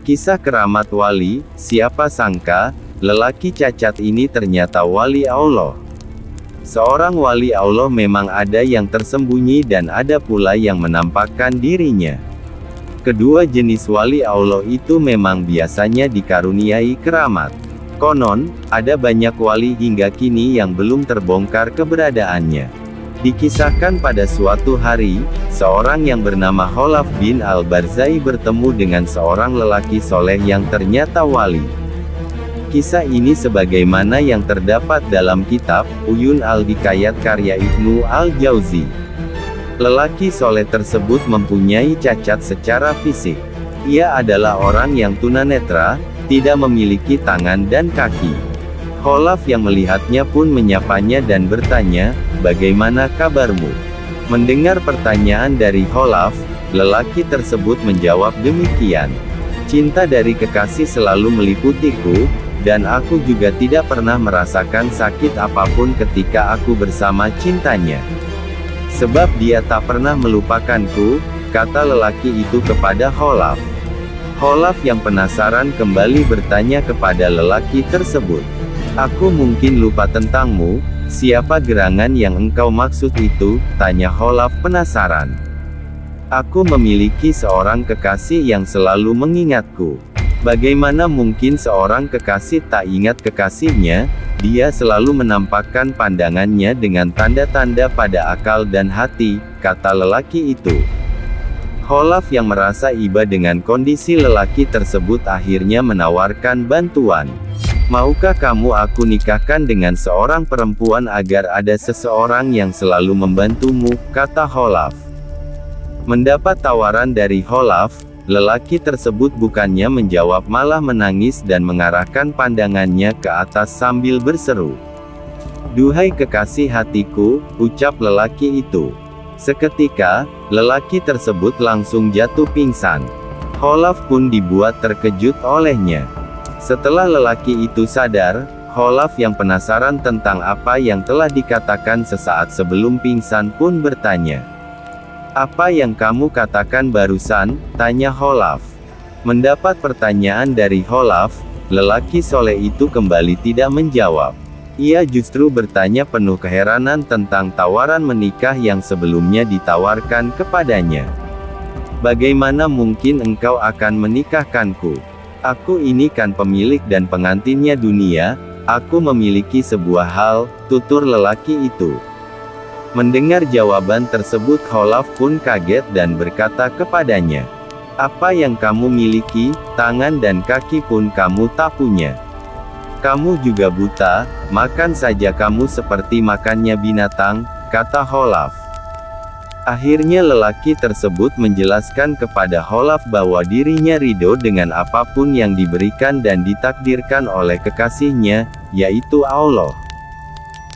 Kisah keramat wali, siapa sangka, lelaki cacat ini ternyata wali Allah. Seorang wali Allah memang ada yang tersembunyi dan ada pula yang menampakkan dirinya. Kedua jenis wali Allah itu memang biasanya dikaruniai keramat. Konon, ada banyak wali hingga kini yang belum terbongkar keberadaannya. Dikisahkan pada suatu hari, seorang yang bernama Khalaf bin Al-Barzai bertemu dengan seorang lelaki soleh yang ternyata wali. Kisah ini sebagaimana yang terdapat dalam kitab Uyun Al-Hikayat karya Ibnu Al-Jauzi. Lelaki soleh tersebut mempunyai cacat secara fisik. Ia adalah orang yang tunanetra, tidak memiliki tangan dan kaki. Khalaf yang melihatnya pun menyapanya dan bertanya, "Bagaimana kabarmu?" Mendengar pertanyaan dari Khalaf, lelaki tersebut menjawab demikian. "Cinta dari kekasih selalu meliputiku, dan aku juga tidak pernah merasakan sakit apapun ketika aku bersama cintanya. Sebab dia tak pernah melupakanku," kata lelaki itu kepada Khalaf. Khalaf yang penasaran kembali bertanya kepada lelaki tersebut, "Aku mungkin lupa tentangmu, siapa gerangan yang engkau maksud itu?" tanya Khalaf penasaran. "Aku memiliki seorang kekasih yang selalu mengingatku." "Bagaimana mungkin seorang kekasih tak ingat kekasihnya? Dia selalu menampakkan pandangannya dengan tanda-tanda pada akal dan hati," kata lelaki itu. Khalaf yang merasa iba dengan kondisi lelaki tersebut akhirnya menawarkan bantuan. "Maukah kamu aku nikahkan dengan seorang perempuan agar ada seseorang yang selalu membantumu?" kata Khalaf. Mendapat tawaran dari Khalaf, lelaki tersebut bukannya menjawab malah menangis dan mengarahkan pandangannya ke atas sambil berseru, "Duhai kekasih hatiku," ucap lelaki itu. Seketika, lelaki tersebut langsung jatuh pingsan. Khalaf pun dibuat terkejut olehnya. Setelah lelaki itu sadar, Khalaf yang penasaran tentang apa yang telah dikatakan sesaat sebelum pingsan pun bertanya, "Apa yang kamu katakan barusan?" tanya Khalaf. Mendapat pertanyaan dari Khalaf, lelaki soleh itu kembali tidak menjawab. Ia justru bertanya penuh keheranan tentang tawaran menikah yang sebelumnya ditawarkan kepadanya. "Bagaimana mungkin engkau akan menikahkanku? Aku ini kan pemilik dan pengantinnya dunia, aku memiliki sebuah hal," tutur lelaki itu. Mendengar jawaban tersebut Khalaf pun kaget dan berkata kepadanya, "Apa yang kamu miliki, tangan dan kaki pun kamu tak punya. Kamu juga buta, makan saja kamu seperti makannya binatang," kata Khalaf. Akhirnya lelaki tersebut menjelaskan kepada Khalaf bahwa dirinya ridho dengan apapun yang diberikan dan ditakdirkan oleh kekasihnya, yaitu Allah.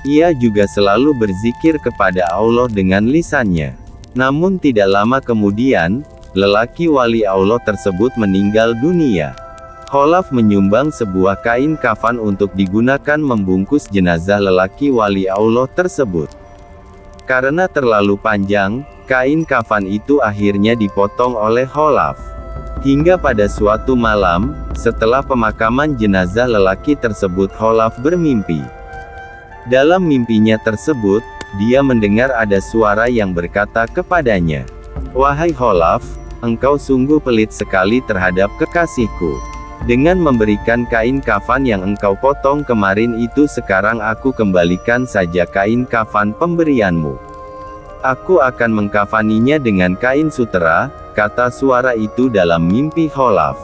Ia juga selalu berzikir kepada Allah dengan lisannya. Namun tidak lama kemudian, lelaki wali Allah tersebut meninggal dunia. Khalaf menyumbang sebuah kain kafan untuk digunakan membungkus jenazah lelaki wali Allah tersebut. Karena terlalu panjang, kain kafan itu akhirnya dipotong oleh Khalaf. Hingga pada suatu malam, setelah pemakaman jenazah lelaki tersebut Khalaf bermimpi. Dalam mimpinya tersebut, dia mendengar ada suara yang berkata kepadanya, "Wahai Khalaf, engkau sungguh pelit sekali terhadap kekasihku. Dengan memberikan kain kafan yang engkau potong kemarin itu sekarang aku kembalikan saja kain kafan pemberianmu. Aku akan mengkafaninya dengan kain sutera," kata suara itu dalam mimpi Khalaf.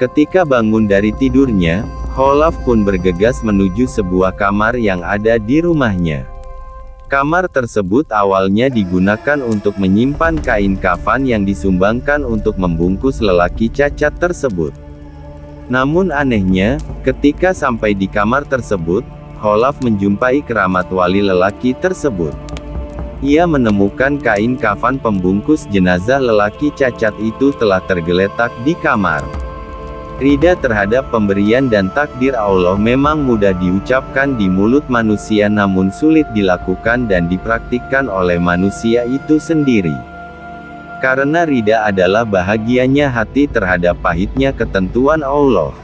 Ketika bangun dari tidurnya, Khalaf pun bergegas menuju sebuah kamar yang ada di rumahnya. Kamar tersebut awalnya digunakan untuk menyimpan kain kafan yang disumbangkan untuk membungkus lelaki cacat tersebut. Namun anehnya, ketika sampai di kamar tersebut, Khalaf menjumpai keramat wali lelaki tersebut. Ia menemukan kain kafan pembungkus jenazah lelaki cacat itu telah tergeletak di kamar. Rida terhadap pemberian dan takdir Allah memang mudah diucapkan di mulut manusia namun sulit dilakukan dan dipraktikkan oleh manusia itu sendiri. Karena ridha adalah bahagianya hati terhadap pahitnya ketentuan Allah.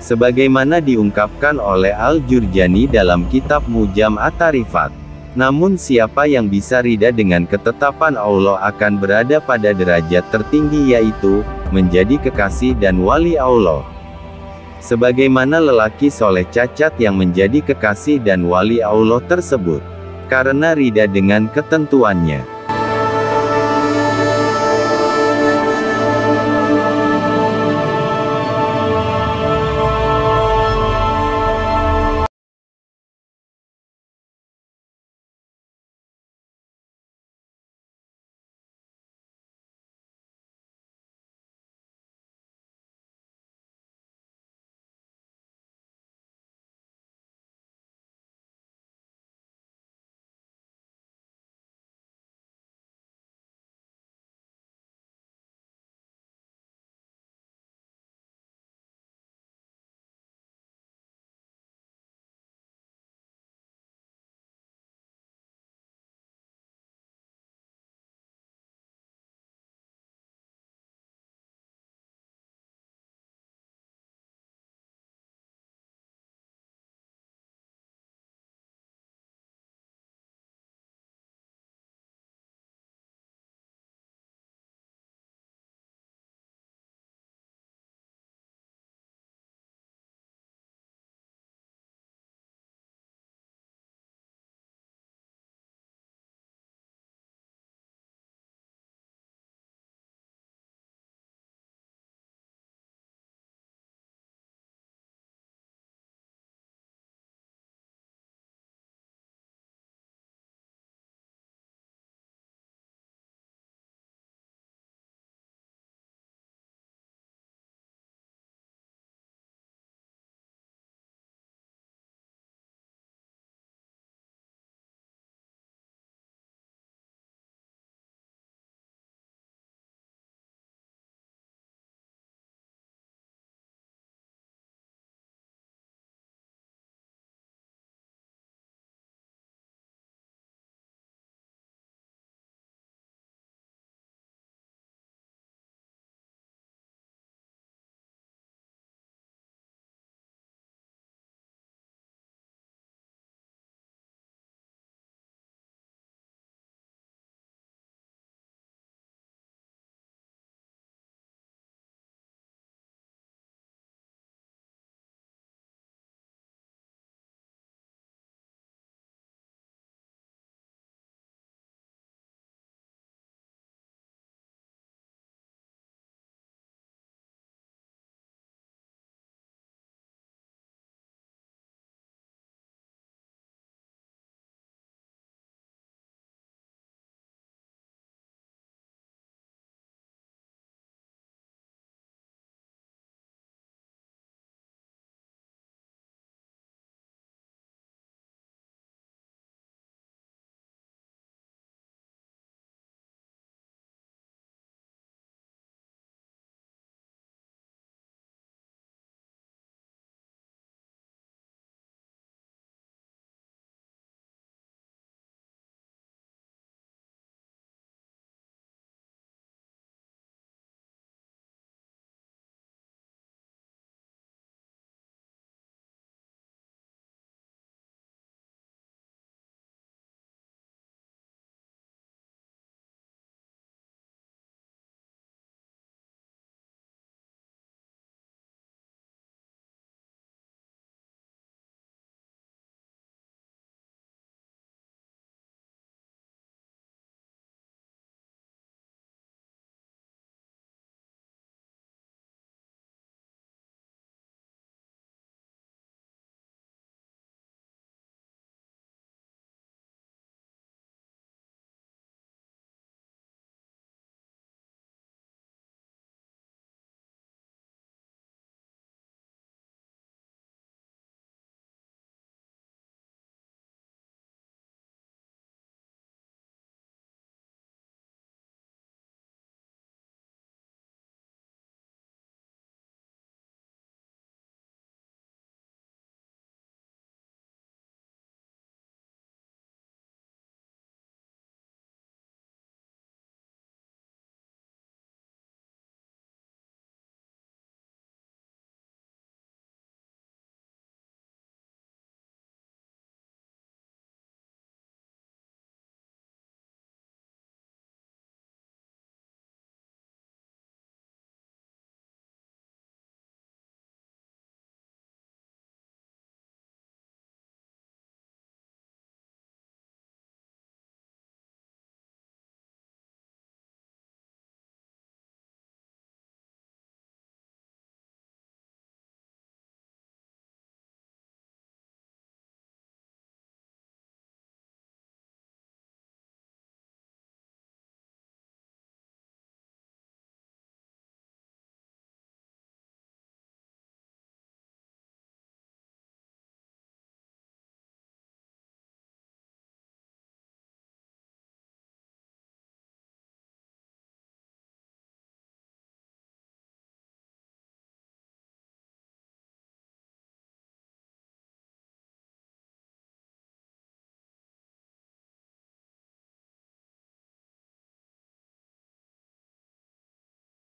Sebagaimana diungkapkan oleh Al-Jurjani dalam kitab Mujam At-Tarifat. Namun siapa yang bisa ridha dengan ketetapan Allah akan berada pada derajat tertinggi, yaitu menjadi kekasih dan wali Allah. Sebagaimana lelaki soleh cacat yang menjadi kekasih dan wali Allah tersebut. Karena ridha dengan ketentuannya.